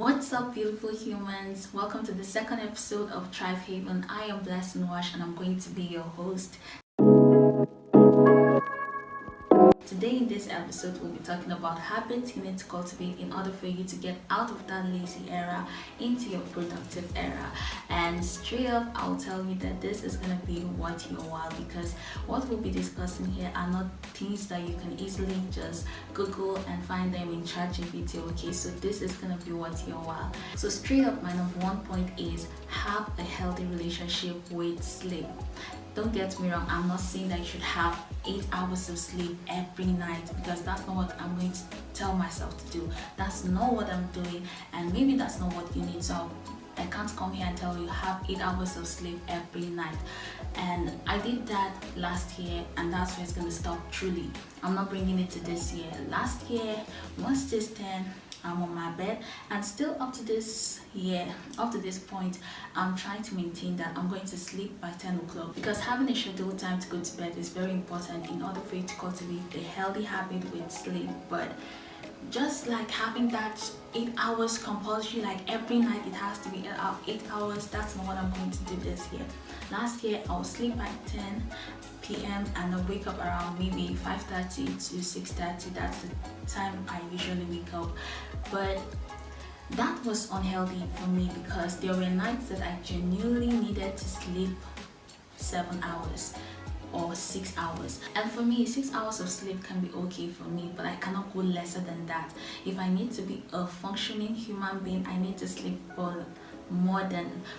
What's up, beautiful humans? Welcome to the second episode of Thrive Haven. I am Blessing Wash and I'm going to be your host. Today, in this episode, we'll be talking about habits you need to cultivate in order for you to get out of that lazy era into your productive era. And straight up, I'll tell you that this is going to be worth your while because what we'll be discussing here are not things that you can easily just Google and find them in ChatGPT. Okay, so this is going to be worth your while. So, straight up, my number one point is have a healthy relationship with sleep. Don't get me wrong, I'm not saying that you should have 8 hours of sleep every night because that's not what I'm going to tell myself to do. That's not what I'm doing, and maybe that's not what you need. So I can't come here and tell you have 8 hours of sleep every night. And I did that last year, and that's where it's gonna stop truly. I'm not bringing it to this year. Last year, once this 10, I'm on my bed, and still up to this year, up to this point, I'm trying to maintain that I'm going to sleep by 10 o'clock because having a scheduled time to go to bed is very important in order for you to cultivate a healthy habit with sleep. But just like having that 8 hours compulsory, like every night it has to be 8 hours, that's not what I'm going to do this year. Last year I will sleep by 10 p.m. and I wake up around maybe 5:30 to 6:30. That's the time I usually wake up. But that was unhealthy for me because there were nights that I genuinely needed to sleep 7 hours or 6 hours, and for me 6 hours of sleep can be okay for me, but I cannot go lesser than that. If I need to be a functioning human being, I need to sleep for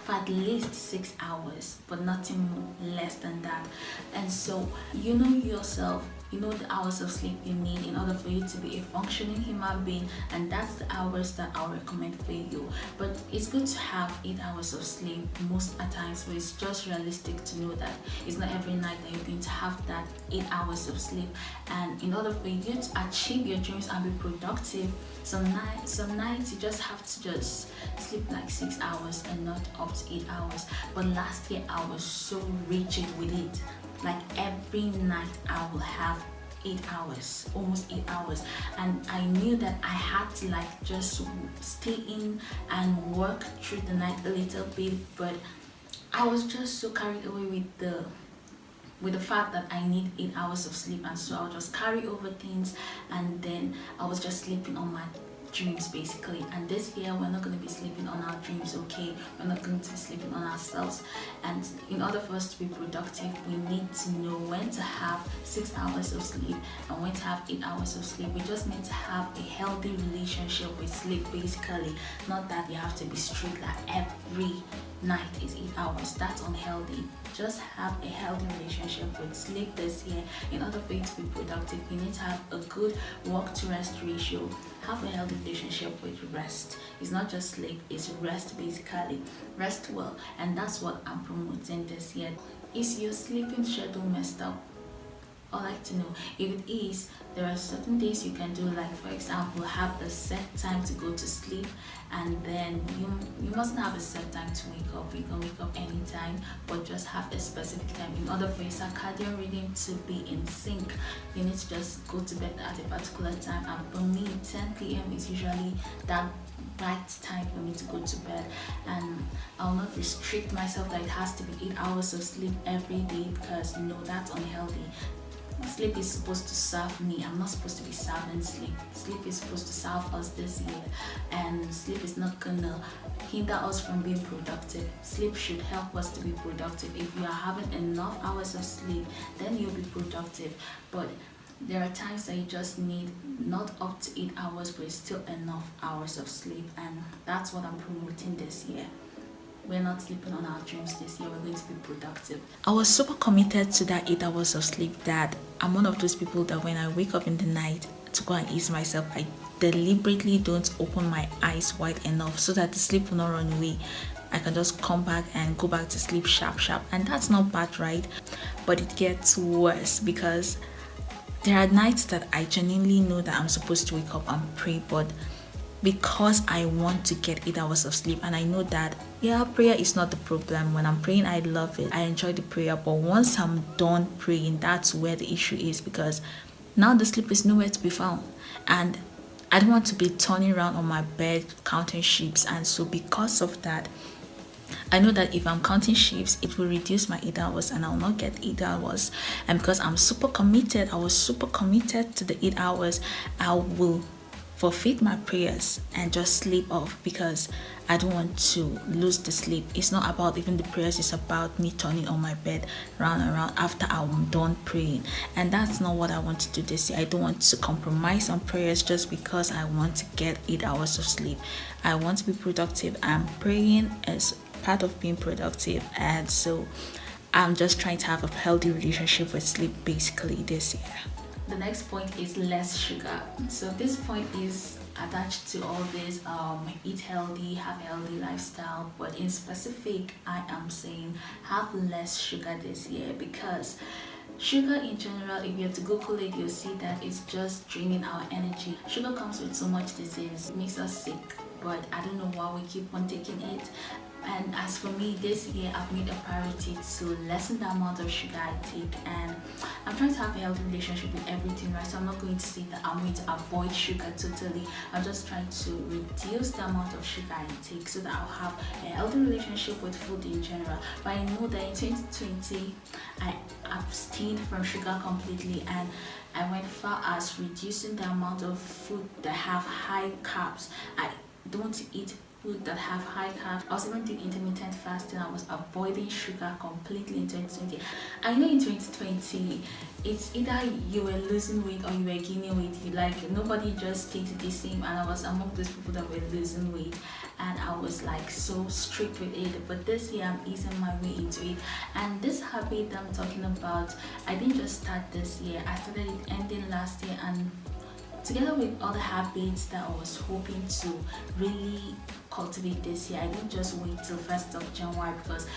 at least 6 hours, but nothing less than that. And so you know yourself, you know the hours of sleep you need in order for you to be a functioning human being, and that's the hours that I'll recommend for you. But it's good to have 8 hours of sleep most at times, but it's just realistic to know that it's not every night that you're going to have that 8 hours of sleep. And in order for you to achieve your dreams and be productive, some nights you just have to just sleep like 6 hours and not up to 8 hours. But last year I was so rigid with it. Like every night I will have 8 hours, almost 8 hours, and I knew that I had to like just stay in and work through the night a little bit. But I was just so carried away with the fact that I need 8 hours of sleep, and so I'll just carry over things, and then I was just sleeping on my dreams basically. And this year we're not going to be sleeping on our dreams, okay? We're not going to be sleeping on ourselves. And in order for us to be productive, we need to know when to have 6 hours of sleep and when to have 8 hours of sleep. We just need to have a healthy relationship with sleep basically. Not that you have to be strict like every night is 8 hours. That's unhealthy. Just have a healthy relationship with sleep this year. In order for you to be productive, you need to have a good work to rest ratio. Have a healthy relationship with rest. It's not just sleep, it's rest basically. Rest well, and that's what I'm promoting this year. Is your sleeping schedule messed up? I'd like to know. If it is, there are certain things you can do, like for example have a set time to go to sleep, and then you mustn't have a set time to wake up. You can wake up anytime, but just have a specific time. In order for your circadian rhythm to be in sync, you need to just go to bed at a particular time. And for me 10 p.m. is usually that right time for me to go to bed, and I'll not restrict myself that it has to be 8 hours of sleep every day because no, that's unhealthy. Sleep is supposed to serve me. I'm not supposed to be serving sleep. Sleep is supposed to serve us this year, and sleep is not gonna hinder us from being productive. Sleep should help us to be productive. If you are having enough hours of sleep, then you'll be productive. But there are times that you just need not up to 8 hours, but it's still enough hours of sleep, and that's what I'm promoting this year. We're not sleeping on our dreams this year. We're going to be productive. I was super committed to that 8 hours of sleep that I'm one of those people that when I wake up in the night to go and ease myself, I deliberately don't open my eyes wide enough so that the sleep will not run away. I can just come back and go back to sleep sharp. And that's not bad, right? But it gets worse because there are nights that I genuinely know that I'm supposed to wake up and pray, but because I want to get 8 hours of sleep, and I know that prayer is not the problem. When I'm praying, I love it. I enjoy the prayer, but once I'm done praying, that's where the issue is because now the sleep is nowhere to be found. And I don't want to be turning around on my bed counting sheep. And so because of that, I know that if I'm counting shifts, it will reduce my 8 hours and I'll not get 8 hours. And because I'm super committed, I was super committed to the 8 hours, I will forfeit my prayers and just sleep off because I don't want to lose the sleep. It's not about even the prayers, it's about me turning on my bed round and round after I'm done praying. And that's not what I want to do this year. I don't want to compromise on prayers just because I want to get 8 hours of sleep. I want to be productive, and praying is part of being productive. And so I'm just trying to have a healthy relationship with sleep basically this year. The next point is less sugar. So this point is attached to all this eat healthy, have a healthy lifestyle, but in specific I am saying have less sugar this year, because sugar in general, if you have to Google it, you'll see that it's just draining our energy. Sugar comes with so much disease, makes us sick, but I don't know why we keep on taking it. And as for me, this year I've made a priority to lessen the amount of sugar I take, and I'm trying to have a healthy relationship with everything, right? So I'm not going to say that I'm going to avoid sugar totally. I'm just trying to reduce the amount of sugar I take so that I'll have a healthy relationship with food in general. But I know that in 2020 I abstained from sugar completely, and I went far as reducing the amount of food that have high carbs. I don't eat food that have high carbs. I was even doing intermittent fasting. I was avoiding sugar completely in 2020. I know in 2020 it's either you were losing weight or you were gaining weight. Like nobody just stayed the same, and I was among those people that were losing weight, and I was like so strict with it. But this year I'm easing my way into it, and this habit that I'm talking about, I didn't just start this year. I started it ending last year, and together with other habits that I was hoping to really cultivate this year, I didn't just wait till 1st of January, because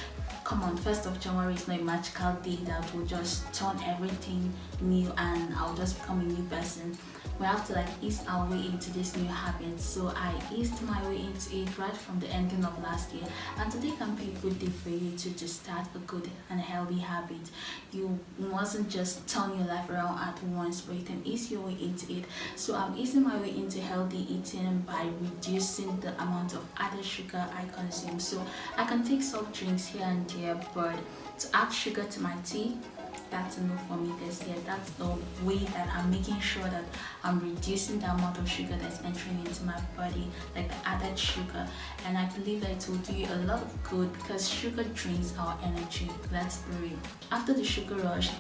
come on, 1st of January is not a magical day that will just turn everything new and I'll just become a new person. We have to like ease our way into this new habit. So I eased my way into it right from the ending of last year, and today can be a good day for you to start a good and healthy habit. You mustn't just turn your life around at once, but you can ease your way into it. So I'm easing my way into healthy eating by reducing the amount of added sugar I consume. So I can take soft drinks here and there, but to add sugar to my tea, that's a no for me this year. That's the way that I'm making sure that I'm reducing the amount of sugar that's entering into my body, like the added sugar. And I believe that it will do you a lot of good, because sugar drains our energy. Let's be real. After the sugar rush,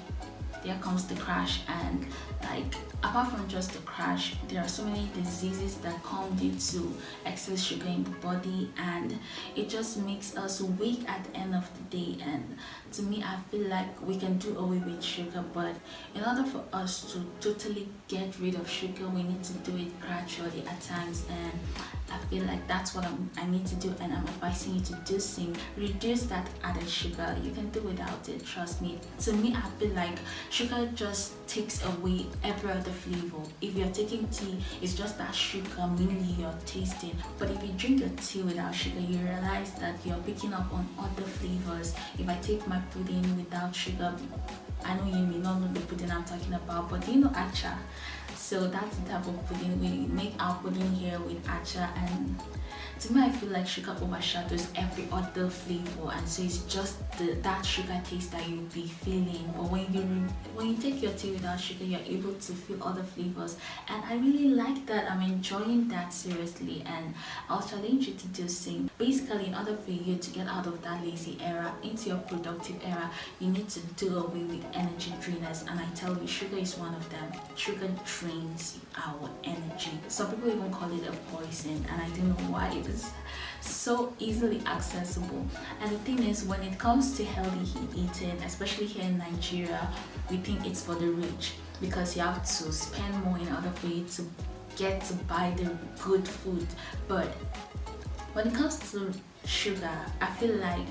there comes the crash, and like apart from just the crash, there are so many diseases that come due to excess sugar in the body, and it just makes us weak at the end of the day. And to me, I feel like we can do away with sugar, but in order for us to totally get rid of sugar, we need to do it gradually at times, and I feel like that's what I need to do, and I'm advising you to do same. Reduce that added sugar. You can do without it, trust me. To me, I feel like sugar just takes away every other flavor. If you're taking tea, it's just that sugar mainly you're tasting. But if you drink your tea without sugar, you realize that you're picking up on other flavors. If I take my pudding without sugar, I know you may not know the pudding I'm talking about, but do you know acha? So that's the type of pudding we make our pudding here with acha, and to me I feel like sugar overshadows every other flavor, and so it's just that sugar taste that you'll be feeling. But when you take your tea without sugar, you're able to feel other flavors, and I really like that. I'm enjoying that seriously, and I'll challenge you to do the same. Basically, in order for you to get out of that lazy era into your productive era, you need to do away with energy drainers, and I tell you, sugar is one of them. Sugar drains our energy. Some people even call it a poison, and I don't know why. It is so easily accessible. And the thing is, when it comes to healthy eating, especially here in Nigeria, we think it's for the rich, because you have to spend more in order for you to get to buy the good food. But when it comes to sugar, I feel like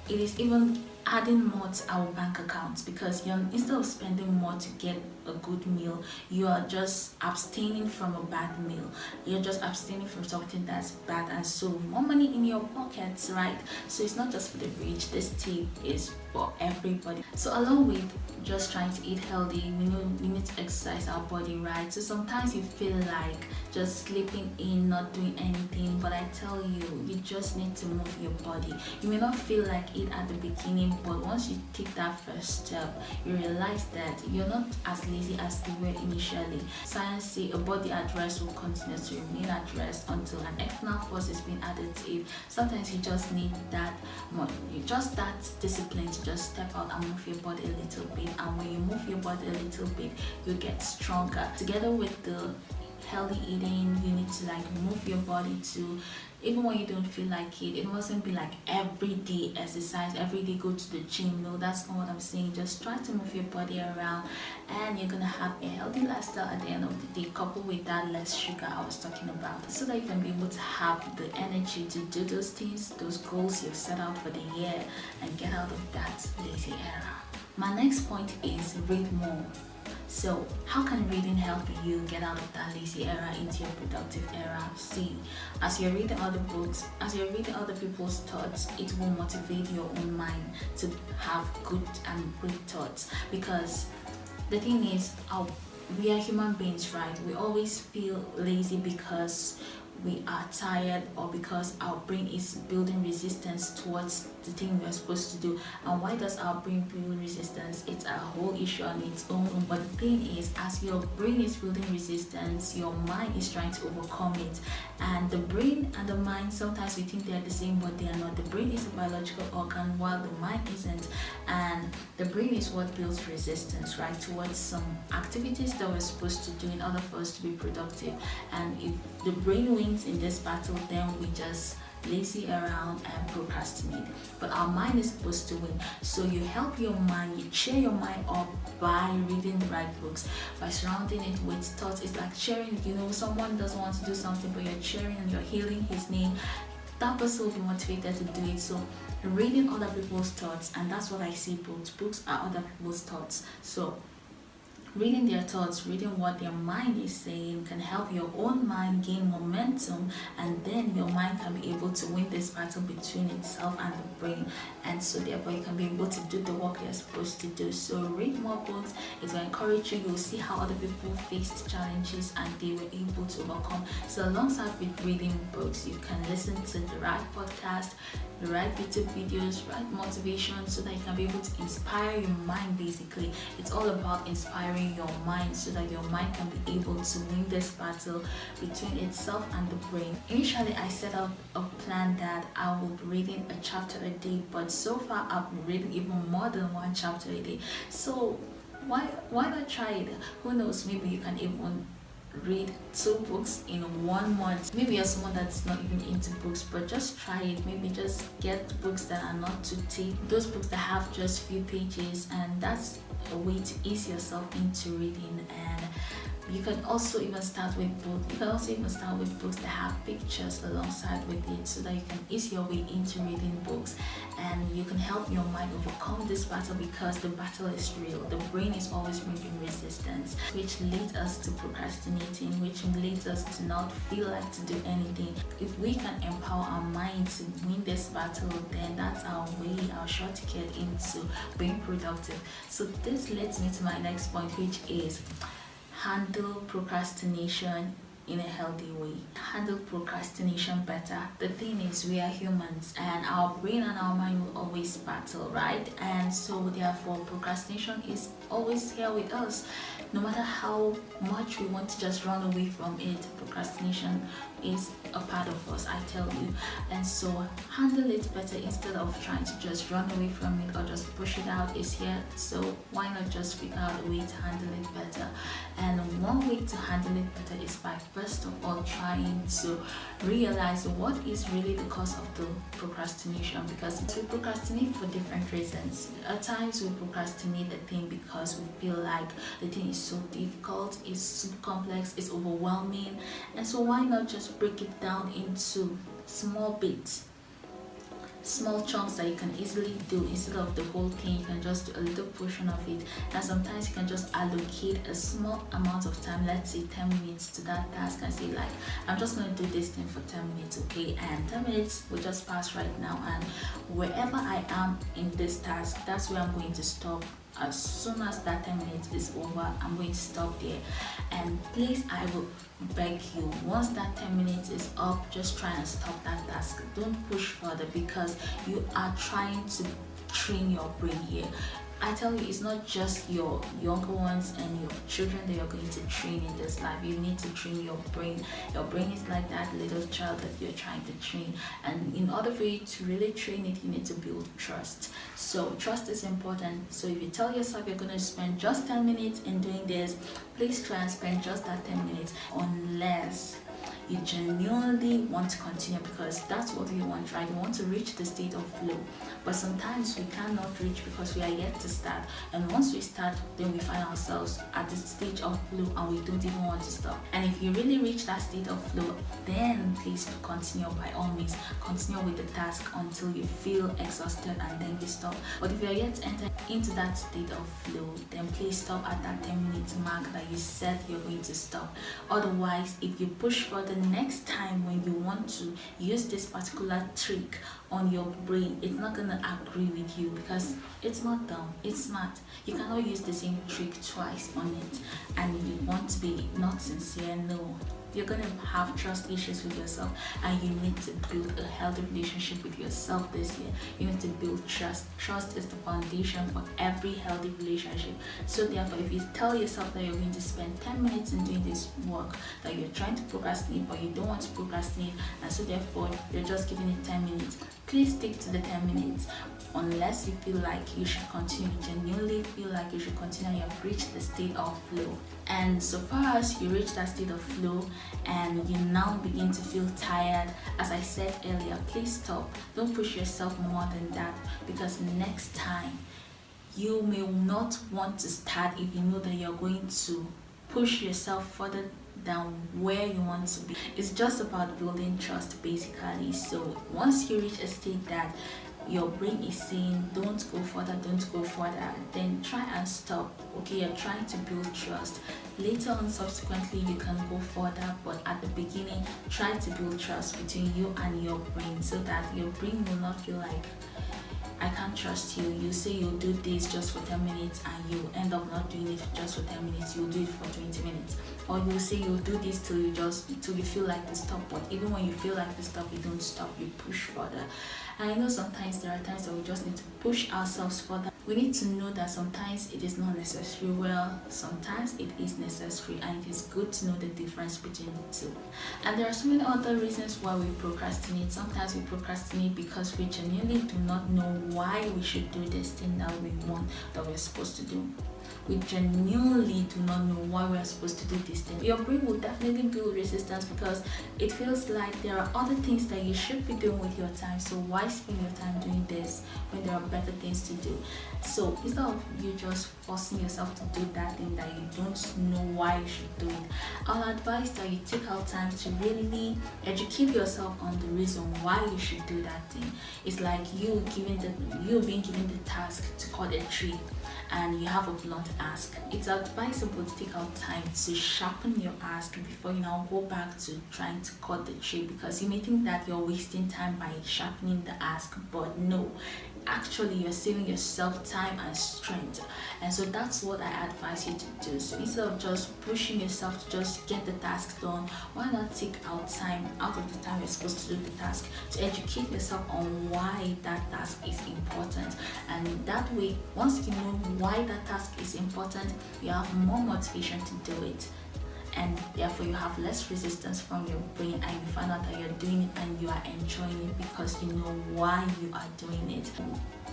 it is even adding more to our bank accounts, because you're, instead of spending more to get a good meal, you are just abstaining from a bad meal. You're just abstaining from something that's bad, and so more money in your pockets, right? So it's not just for the rich. This tip is for everybody. So along with just trying to eat healthy, we know we need to exercise our body, right? So sometimes you feel like just sleeping in, not doing anything, but I tell you, you just need to move your body. You may not feel like it at the beginning, but once you take that first step, you realize that you're not as lazy as you were initially. Science say a body at rest will continue to remain at rest until an external force is being added to it. Sometimes you just need that just that discipline to just step out and move your body a little bit, and when you move your body a little bit, you get stronger. Together with the healthy eating, you need to like move your body too, even when you don't feel like it. It mustn't be like everyday exercise, every day go to the gym. No, that's not what I'm saying. Just try to move your body around, and you're gonna have a healthy lifestyle at the end of the day, coupled with that less sugar I was talking about, so that you can be able to have the energy to do those things, those goals you've set out for the year, and get out of that lazy era. My next point is read more. So, how can reading help you get out of that lazy era into your productive era? See, as you're reading other books, as you're reading other people's thoughts, it will motivate your own mind to have good and great thoughts. Because the thing is, we are human beings, right? We always feel lazy because we are tired, or because our brain is building resistance towards the thing we are supposed to do. And why does our brain build resistance? It's a whole issue on its own. But the thing is, as your brain is building resistance, your mind is trying to overcome it. And the brain and the mind, sometimes we think they are the same, but they are not. The brain is a biological organ, while the mind isn't. And the brain is what builds resistance, right, towards some activities that we're supposed to do in order for us to be productive. And if the brain wins in this battle, then we just lazy around and procrastinate. But our mind is supposed to win. So you help your mind, you cheer your mind up by reading the right books, by surrounding it with thoughts. It's like cheering, someone doesn't want to do something, but you're cheering and you're healing his name. That person will be motivated to do it. So reading other people's thoughts, and that's what I see books are other people's thoughts. So reading their thoughts, reading what their mind is saying, can help your own mind gain momentum, and then your mind can be able to win this battle between itself and the brain, and so therefore you can be able to do the work you're supposed to do. So read more books. It will encourage you. You'll see how other people faced challenges and they were able to overcome. So alongside with reading books, you can listen to the right podcast, the right YouTube videos, right motivation, so that you can be able to inspire your mind. Basically, it's all about inspiring your mind so that your mind can be able to win this battle between itself and the brain. Initially, I set out a plan that I would be reading a chapter a day, but so far I've been reading even more than one chapter a day. So why not try it? Who knows, maybe you can even read 2 books in 1 month. Maybe you're someone that's not even into books, but just try it. Maybe just get books that are not too thick, those books that have just few pages, and that's a way to ease yourself into reading. And you can also even start with books that have pictures alongside with it, so that you can ease your way into reading books, and you can help your mind overcome this battle, because the battle is real. The brain is always bringing resistance, which leads us to procrastinating, which leads us to not feel like to do anything. If we can empower our mind to win this battle, then that's our way, our short ticket into being productive. So this leads me to my next point, which is handle procrastination in a healthy way. Handle procrastination better. The thing is, we are humans, and our brain and our mind will always battle, right? And so therefore procrastination is always here with us. No matter how much we want to just run away from it, procrastination is a part of us, I tell you. And so handle it better. Instead of trying to just run away from it or just push it out, it's here. So why not just figure out a way to handle it better? And one way to handle it better is by first of all trying to realize what is really the cause of the procrastination, because we procrastinate for different reasons. At times we procrastinate the thing because we feel like the thing is so difficult, it's so complex, it's overwhelming, and so why not just break it down into small bits? small chunks that you can easily do. Instead of the whole thing, you can just do a little portion of it. And sometimes you can just allocate a small amount of time, let's say 10 minutes, to that task, and say like, I'm just going to do this thing for 10 minutes, okay? And 10 minutes will just pass right now, and wherever I am in this task, that's where I'm going to stop. As soon as that 10 minutes is over, I'm going to stop there. And please, I will beg you, once that 10 minutes is up, just try and stop that task. Don't push further, because you are trying to train your brain here. I tell you, it's not just your younger ones and your children that you're going to train in this life. You need to train your brain. Your brain is like that little child that you're trying to train. And in order for you to really train it, you need to build trust. So trust is important. So if you tell yourself you're going to spend just 10 minutes in doing this, please try and spend just that 10 minutes, unless you genuinely want to continue, because that's what we want, right? We want to reach the state of flow, but sometimes we cannot reach because we are yet to start. And once we start, then we find ourselves at the stage of flow and we don't even want to stop. And if you really reach that state of flow, then please continue. By all means, continue with the task until you feel exhausted, and then you stop. But if you are yet to enter into that state of flow, then please stop at that 10-minute mark that you said you're going to stop. Otherwise, if you push for the next time when you want to use this particular trick on your brain, it's not gonna agree with you, because it's not dumb, it's smart. You cannot use the same trick twice on it and you want to be not sincere. No, you're going to have trust issues with yourself, and you need to build a healthy relationship with yourself this year. You need to build trust. Trust is the foundation for every healthy relationship. So therefore, if you tell yourself that you're going to spend 10 minutes in doing this work, that you're trying to procrastinate but you don't want to procrastinate, and so therefore you're just giving it 10 minutes, please stick to the 10 minutes. Unless you feel like you should continue, genuinely feel like you should continue, you have reached the state of flow. And so far as you reach that state of flow and you now begin to feel tired, as I said earlier, please stop. Don't push yourself more than that, because next time you may not want to start if you know that you're going to push yourself further than where you want to be. It's just about building trust, basically. So once you reach a state that your brain is saying don't go further, then try and stop. Okay, you're trying to build trust. Later on, subsequently, you can go further, but at the beginning, try to build trust between you and your brain, so that your brain will not feel like, I can't trust you. You say you'll do this just for 10 minutes and you end up not doing it just for 10 minutes. You'll do it for 20 minutes. Or you'll say you'll do this till you feel like to stop. But even when you feel like to stop, you don't stop. You push further. And I know sometimes there are times that we just need to push ourselves further. We need to know that sometimes it is not necessary. Well, sometimes it is necessary, and it is good to know the difference between the two. And there are so many other reasons why we procrastinate. Sometimes we procrastinate because we genuinely do not know why we should do this thing that we want, that we're supposed to do. We genuinely do not know why we're supposed to do this thing. Your brain will definitely build resistance, because it feels like there are other things that you should be doing with your time. So why spend your time doing this when there are better things to do? So instead of you just forcing yourself to do that thing that you don't know why you should do it, I'll advise that you take out time to really educate yourself on the reason why you should do that thing. It's like you being given the task to cut a tree, and you have a blunt ask. It's advisable to take out time to sharpen your ask before you now go back to trying to cut the tree, because you may think that you're wasting time by sharpening the ask, but no, actually you're saving yourself time and strength. And so that's what I advise you to do. So instead of just pushing yourself to just get the task done, why not take out time out of the time you're supposed to do the task to educate yourself on why that task is important? And that way, once you know why that task is important, you have more motivation to do it, and therefore you have less resistance from your brain, and you find out that you're doing it and you are enjoying it because you know why you are doing it.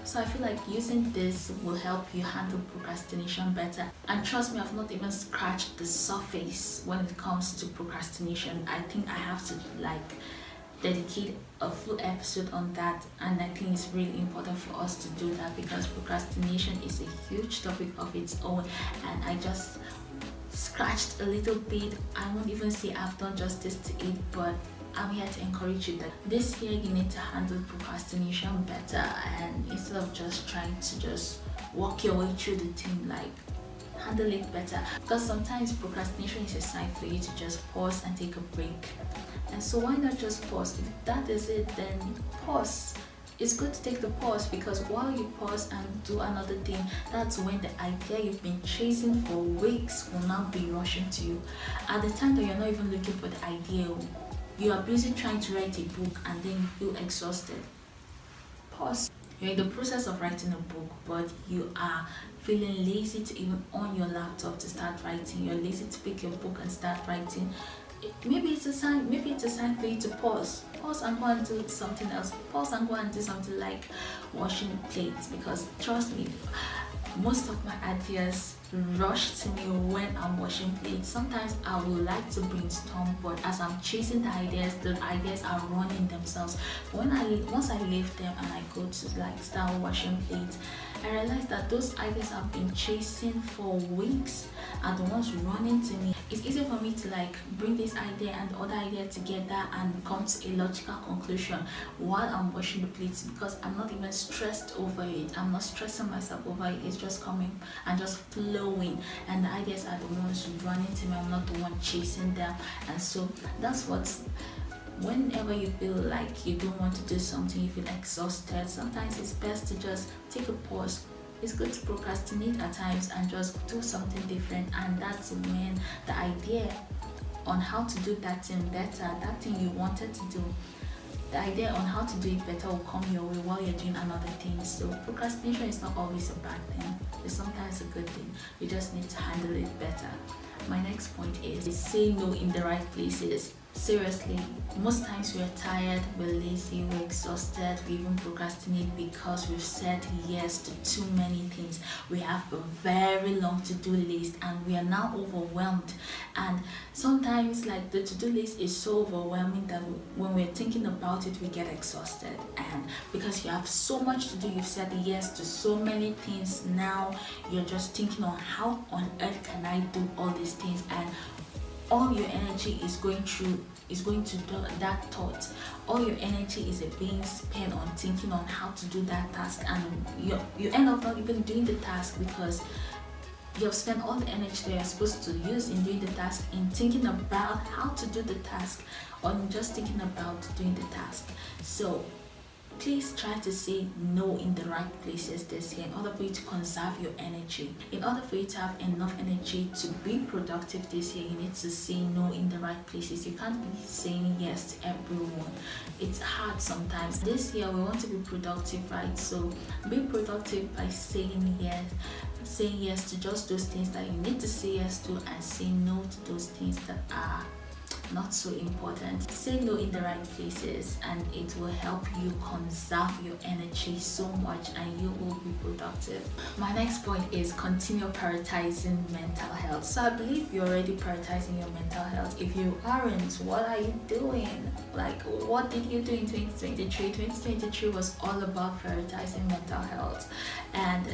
So I feel like using this will help you handle procrastination better. And trust me, I've not even scratched the surface when it comes to procrastination. I think I have to dedicate a full episode on that, and I think it's really important for us to do that, because procrastination is a huge topic of its own, and I just scratched a little bit. I won't even say I've done justice to it, but I'm here to encourage you that this year you need to handle procrastination better, and instead of just trying to just walk your way through the thing, like handle it better, because sometimes procrastination is a sign for you to just pause and take a break. And so why not just pause? If that is it, then pause. It's good to take the pause, because while you pause and do another thing, that's when the idea you've been chasing for weeks will now be rushing to you. At the time that you're not even looking for the idea, you are busy trying to write a book and then you feel exhausted. Pause. You're in the process of writing a book, but you are feeling lazy to even on your laptop to start writing. You're lazy to pick your book and start writing. Maybe it's a sign. Maybe it's a sign for you to pause. Pause and go and do something else. Pause and go and do something like washing plates. Because trust me, most of my ideas rush to me when I'm washing plates. Sometimes I would like to brainstorm, but as I'm chasing the ideas are running themselves. Once I leave them and I go to like start washing plates, I realize that those ideas I've been chasing for weeks are the ones running to me. It's easier for me to like bring this idea and the other idea together and come to a logical conclusion while I'm washing the plates, because I'm not even stressed over it. I'm not stressing myself over it. It's just coming and just flowing, and the ideas are the ones running to me. I'm not the one chasing them. And so that's what's whenever you feel like you don't want to do something, you feel exhausted, sometimes it's best to just take a pause. It's good to procrastinate at times and just do something different, and that's when the idea on how to do that thing better, that thing you wanted to do, the idea on how to do it better will come your way while you're doing another thing. So procrastination is not always a bad thing. It's sometimes a good thing. You just need to handle it better. My next point is say no in the right places. Seriously, most times we're tired, we're lazy, we're exhausted, we even procrastinate because we've said yes to too many things. We have a very long to-do list and we are now overwhelmed. And sometimes like the to-do list is so overwhelming that when we're thinking about it, we get exhausted. And because you have so much to do, you've said yes to so many things, now you're just thinking on how on earth can I do all these things, and all your energy is going to that thought. All your energy is being spent on thinking on how to do that task, and you end up not even doing the task because you've spent all the energy that you're supposed to use in doing the task in thinking about how to do the task, or just thinking about doing the task. So please try to say no in the right places this year in order for you to conserve your energy. In order for you to have enough energy to be productive this year, you need to say no in the right places. You can't be saying yes to everyone. It's hard sometimes. This year we want to be productive, right? So be productive by saying yes. Saying yes to just those things that you need to say yes to, and say no to those things that are not so important. Say no in the right places and it will help you conserve your energy so much and you will be productive. My next point is continue prioritizing mental health. So I believe you're already prioritizing your mental health. If you aren't, what are you doing? Like, what did you do in 2023? 2023 was all about prioritizing mental health, and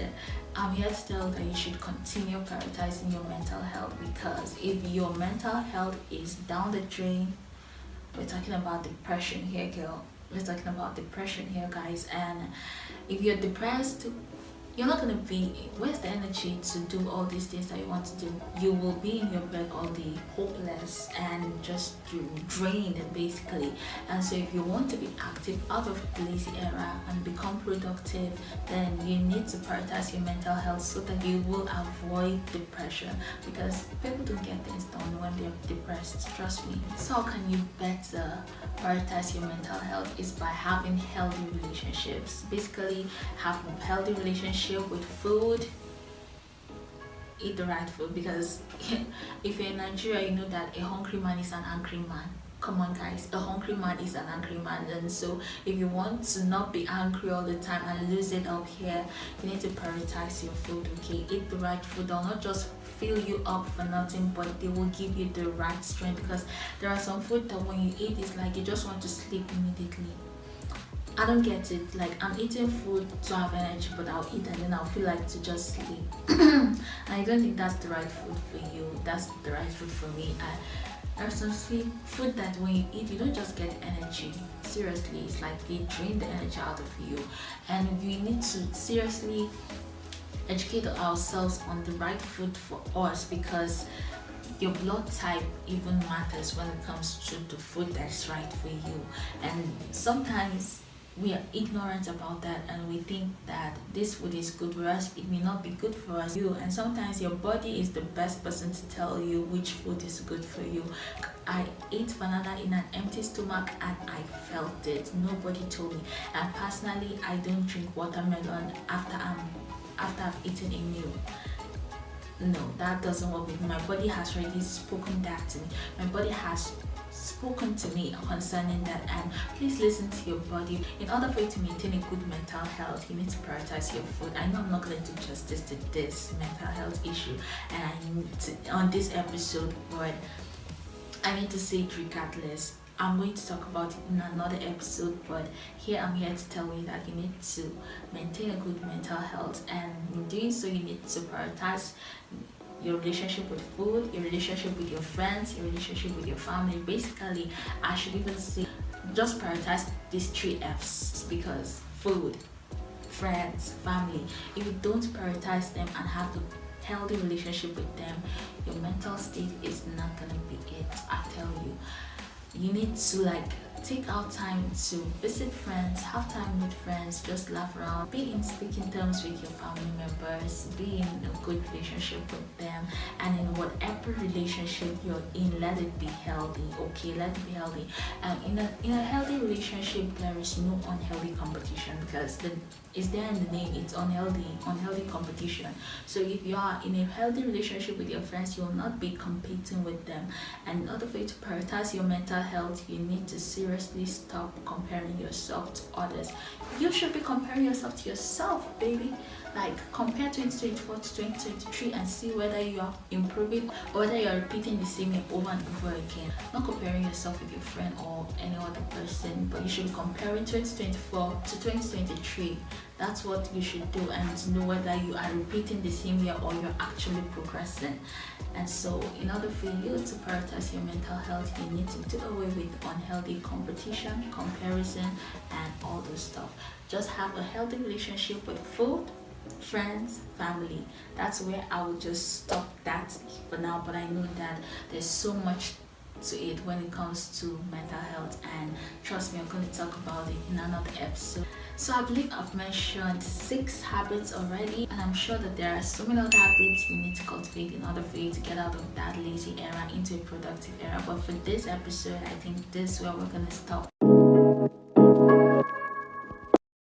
I'm here to tell that you should continue prioritizing your mental health, because if your mental health is down the drain, we're talking about depression here, girl. We're talking about depression here, guys. And if you're depressed, you're not going to be, where's the energy to do all these things that you want to do? You will be in your bed all day, hopeless and just drained basically. And so if you want to be active out of the lazy era and become productive, then you need to prioritize your mental health so that you will avoid depression, because people don't get things done when they're depressed, trust me. So how can you better prioritize your mental health? Is by having healthy relationships. Basically, have a healthy relationship with food. Eat the right food, because if you're in Nigeria, you know that a hungry man is an angry man. Come on guys, a hungry man is an angry man. And so if you want to not be angry all the time and lose it up here, you need to prioritize your food. Okay, eat the right food. They'll not just fill you up for nothing, but they will give you the right strength, because there are some food that when you eat, it's like you just want to sleep immediately. I don't get it. Like, I'm eating food to have energy, but I'll eat and then I'll feel like to just sleep. And I don't think that's the right food for you. That's the right food for me. There's some food that when you eat, you don't just get energy. Seriously, it's like they drain the energy out of you, and we need to seriously educate ourselves on the right food for us, because your blood type even matters when it comes to the food that's right for you. And sometimes we are ignorant about that and we think that this food is good, whereas it may not be good for us. You and sometimes your body is the best person to tell you which food is good for you. I ate banana in an empty stomach and I felt it. Nobody told me. And personally, I don't drink watermelon after I've eaten a meal. No, that doesn't work with me. My body has already spoken that to me. My body has spoken to me concerning that. And please listen to your body. In order for you to maintain a good mental health, you need to prioritize your food. I know I'm not going to do justice to this mental health issue and I need to, on this episode, but I need to say it regardless. I'm going to talk about it in another episode, but here I'm here to tell you that you need to maintain a good mental health, and in doing so, you need to prioritize your relationship with food, your relationship with your friends, your relationship with your family. Basically, I should even say just prioritize these three F's, because food, friends, family, if you don't prioritize them and have a healthy relationship with them, your mental state is not gonna be it. I tell you, you need to take out time to visit friends, have time with friends, just laugh around, be in speaking terms with your family members, be in a good relationship with them, and in whatever relationship you're in, let it be healthy. Okay, let it be healthy. And in a healthy relationship, there is no unhealthy competition, because it's there in the name. It's unhealthy competition. So if you are in a healthy relationship with your friends, you will not be competing with them. And in order for you to prioritize your mental health, you need to seriously stop comparing yourself to others. You should be comparing yourself to yourself, baby. Like, compare 2024 to 2023 and see whether you are improving or whether you are repeating the same thing over and over again. Not comparing yourself with your friend or any other person, but you should be comparing 2024 to 2023. That's what you should do, and to know whether you are repeating the same year or you're actually progressing. And so, in order for you to prioritize your mental health, you need to do away with unhealthy competition, comparison, and all those stuff. Just have a healthy relationship with food, friends, family. That's where I will just stop that for now, but I know that there's so much to it when it comes to mental health, and trust me, I'm going to talk about it in another episode. So I believe I've mentioned 6 habits already, and I'm sure that there are so many other habits you need to cultivate in order for you to get out of that lazy era into a productive era. But for this episode, I think this is where we're going to stop.